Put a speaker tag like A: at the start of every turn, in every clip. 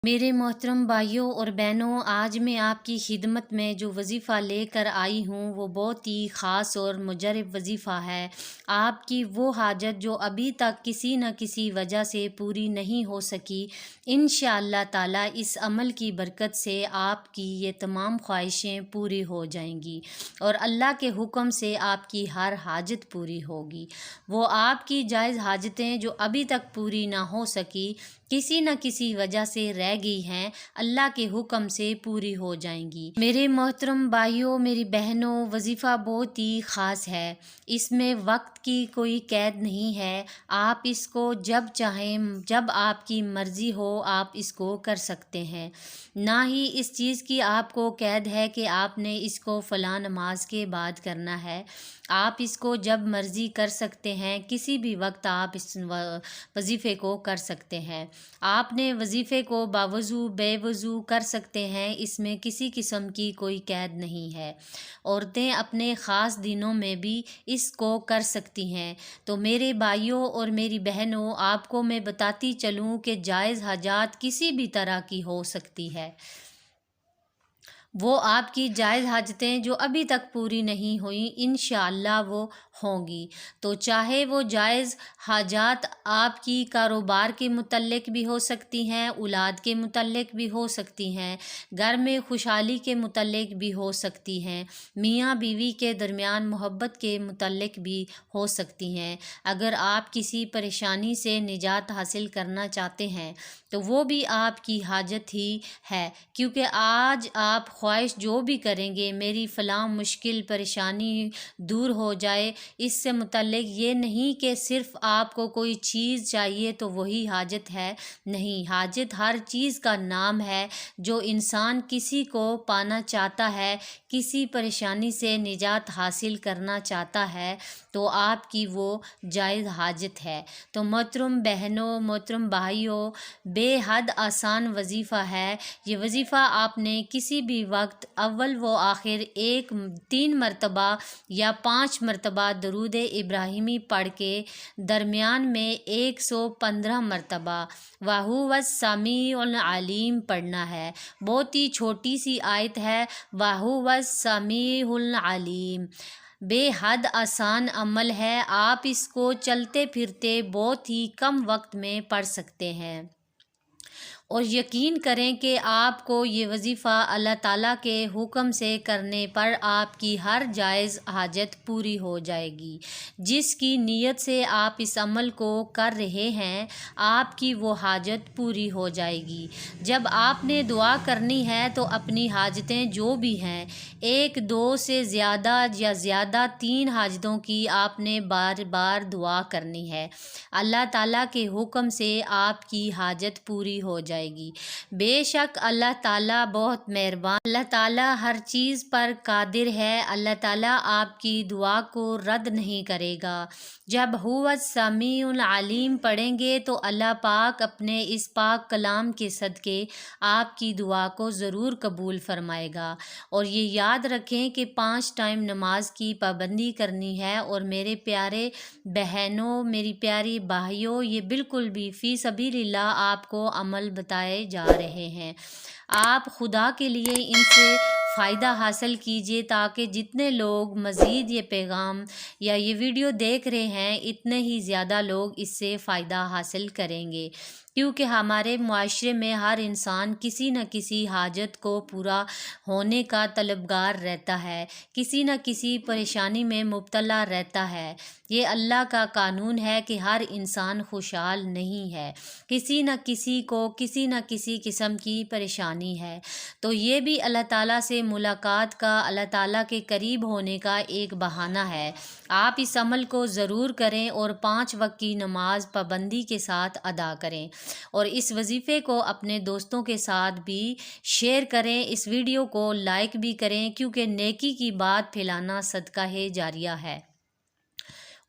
A: میرے محترم بھائیوں اور بہنوں، آج میں آپ کی خدمت میں جو وظیفہ لے کر آئی ہوں وہ بہت ہی خاص اور مجرب وظیفہ ہے۔ آپ کی وہ حاجت جو ابھی تک کسی نہ کسی وجہ سے پوری نہیں ہو سکی، انشاءاللہ تعالی اس عمل کی برکت سے آپ کی یہ تمام خواہشیں پوری ہو جائیں گی اور اللہ کے حکم سے آپ کی ہر حاجت پوری ہوگی۔ وہ آپ کی جائز حاجتیں جو ابھی تک پوری نہ ہو سکی، کسی نہ کسی وجہ سے رہ گئی ہیں، اللہ کے حکم سے پوری ہو جائیں گی۔ میرے محترم بھائیوں، میری بہنوں، وظیفہ بہت ہی خاص ہے۔ اس میں وقت کی کوئی قید نہیں ہے۔ آپ اس کو جب چاہیں، جب آپ کی مرضی ہو آپ اس کو کر سکتے ہیں۔ نہ ہی اس چیز کی آپ کو قید ہے کہ آپ نے اس کو فلاں نماز کے بعد کرنا ہے۔ آپ اس کو جب مرضی کر سکتے ہیں، کسی بھی وقت آپ اس وظیفے کو کر سکتے ہیں۔ آپ نے وظیفے کو باوضو بے وضو کر سکتے ہیں، اس میں کسی قسم کی کوئی قید نہیں ہے۔ عورتیں اپنے خاص دنوں میں بھی اس کو کر سکتی ہیں۔ تو میرے بھائیوں اور میری بہنوں، آپ کو میں بتاتی چلوں کہ جائز حاجات کسی بھی طرح کی ہو سکتی ہے۔ وہ آپ کی جائز حاجتیں جو ابھی تک پوری نہیں ہوئیں، انشاءاللہ وہ ہوں گی۔ تو چاہے وہ جائز حاجات آپ کی کاروبار کے متعلق بھی ہو سکتی ہیں، اولاد کے متعلق بھی ہو سکتی ہیں، گھر میں خوشحالی کے متعلق بھی ہو سکتی ہیں، میاں بیوی کے درمیان محبت کے متعلق بھی ہو سکتی ہیں۔ اگر آپ کسی پریشانی سے نجات حاصل کرنا چاہتے ہیں تو وہ بھی آپ کی حاجت ہی ہے، کیونکہ آج آپ خواہش جو بھی کریں گے میری فلاں مشکل پریشانی دور ہو جائے، اس سے متعلق یہ نہیں کہ صرف آپ کو کوئی چیز چاہیے تو وہی حاجت ہے۔ نہیں، حاجت ہر چیز کا نام ہے۔ جو انسان کسی کو پانا چاہتا ہے، کسی پریشانی سے نجات حاصل کرنا چاہتا ہے تو آپ کی وہ جائز حاجت ہے۔ تو محترم بہنوں، محترم بھائیوں، بے حد آسان وظیفہ ہے۔ یہ وظیفہ آپ نے کسی بھی وقت اول و آخر 3 مرتبہ یا 5 مرتبہ درود ابراہیمی پڑھ کے درمیان میں 115 مرتبہ وَهُوَ السَّمِيعُ الْعَلِيمُ پڑھنا ہے۔ بہت ہی چھوٹی سی آیت ہے، وَهُوَ السَّمِيعُ الْعَلِيمُ۔ بے حد آسان عمل ہے، آپ اس کو چلتے پھرتے بہت ہی کم وقت میں پڑھ سکتے ہیں، اور یقین کریں کہ آپ کو یہ وظیفہ اللہ تعالیٰ کے حکم سے کرنے پر آپ کی ہر جائز حاجت پوری ہو جائے گی۔ جس کی نیت سے آپ اس عمل کو کر رہے ہیں، آپ کی وہ حاجت پوری ہو جائے گی۔ جب آپ نے دعا کرنی ہے تو اپنی حاجتیں جو بھی ہیں، 1 2 سے زیادہ یا زیادہ 3 حاجتوں کی آپ نے بار بار دعا کرنی ہے۔ اللہ تعالیٰ کے حکم سے آپ کی حاجت پوری ہو جائے گی۔ بے شک اللہ تعالیٰ بہت مہربان، اللہ تعالیٰ ہر چیز پر قادر ہے۔ اللہ تعالیٰ آپ کی دعا کو رد نہیں کرے گا۔ جب هو السمیع العلیم پڑھیں گے تو اللہ پاک اپنے اس پاک کلام کے صدقے آپ کی دعا کو ضرور قبول فرمائے گا۔ اور یہ یاد رکھیں کہ 5 ٹائم نماز کی پابندی کرنی ہے۔ اور میرے پیارے بہنوں، میری پیاری بھائیوں، یہ بالکل بھی فی سبیل اللہ آپ کو عمل بتائے جا رہے ہیں۔ آپ خدا کے لیے ان سے فائدہ حاصل کیجئے تاکہ جتنے لوگ مزید یہ پیغام یا یہ ویڈیو دیکھ رہے ہیں، اتنے ہی زیادہ لوگ اس سے فائدہ حاصل کریں گے، کیونکہ ہمارے معاشرے میں ہر انسان کسی نہ کسی حاجت کو پورا ہونے کا طلبگار رہتا ہے، کسی نہ کسی پریشانی میں مبتلا رہتا ہے۔ یہ اللہ کا قانون ہے کہ ہر انسان خوشحال نہیں ہے، کسی نہ کسی کو کسی نہ کسی قسم کی پریشانی ہے۔ تو یہ بھی اللہ تعالیٰ سے ملاقات کا، اللہ تعالیٰ کے قریب ہونے کا ایک بہانہ ہے۔ آپ اس عمل کو ضرور کریں اور 5 وقت کی نماز پابندی کے ساتھ ادا کریں، اور اس وظیفے کو اپنے دوستوں کے ساتھ بھی شیئر کریں، اس ویڈیو کو لائک بھی کریں، کیونکہ نیکی کی بات پھیلانا صدقہ جاریہ ہے۔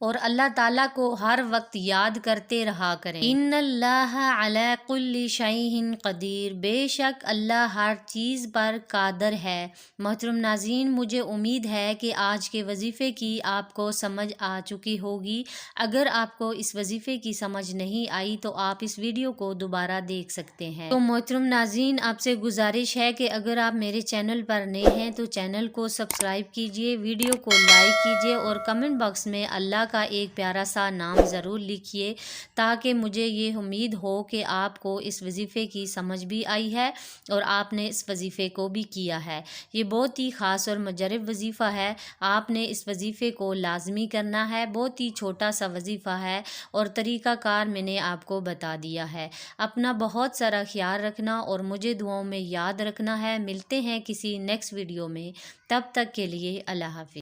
A: اور اللہ تعالیٰ کو ہر وقت یاد کرتے رہا کریں۔ ان اللہ علی کل شیء قدیر، بے شک اللہ ہر چیز پر قادر ہے۔ محترم ناظرین، مجھے امید ہے کہ آج کے وظیفے کی آپ کو سمجھ آ چکی ہوگی۔ اگر آپ کو اس وظیفے کی سمجھ نہیں آئی تو آپ اس ویڈیو کو دوبارہ دیکھ سکتے ہیں۔ تو محترم ناظرین، آپ سے گزارش ہے کہ اگر آپ میرے چینل پر نئے ہیں تو چینل کو سبسکرائب کیجئے، ویڈیو کو لائک کیجئے اور کمنٹ باکس میں اللہ کا ایک پیارا سا نام ضرور لکھیے، تاکہ مجھے یہ امید ہو کہ آپ کو اس وظیفے کی سمجھ بھی آئی ہے اور آپ نے اس وظیفے کو بھی کیا ہے۔ یہ بہت ہی خاص اور مجرب وظیفہ ہے، آپ نے اس وظیفے کو لازمی کرنا ہے۔ بہت ہی چھوٹا سا وظیفہ ہے اور طریقہ کار میں نے آپ کو بتا دیا ہے۔ اپنا بہت سارا خیال رکھنا اور مجھے دعاؤں میں یاد رکھنا ہے۔ ملتے ہیں کسی نیکسٹ ویڈیو میں، تب تک کے لیے اللہ حافظ۔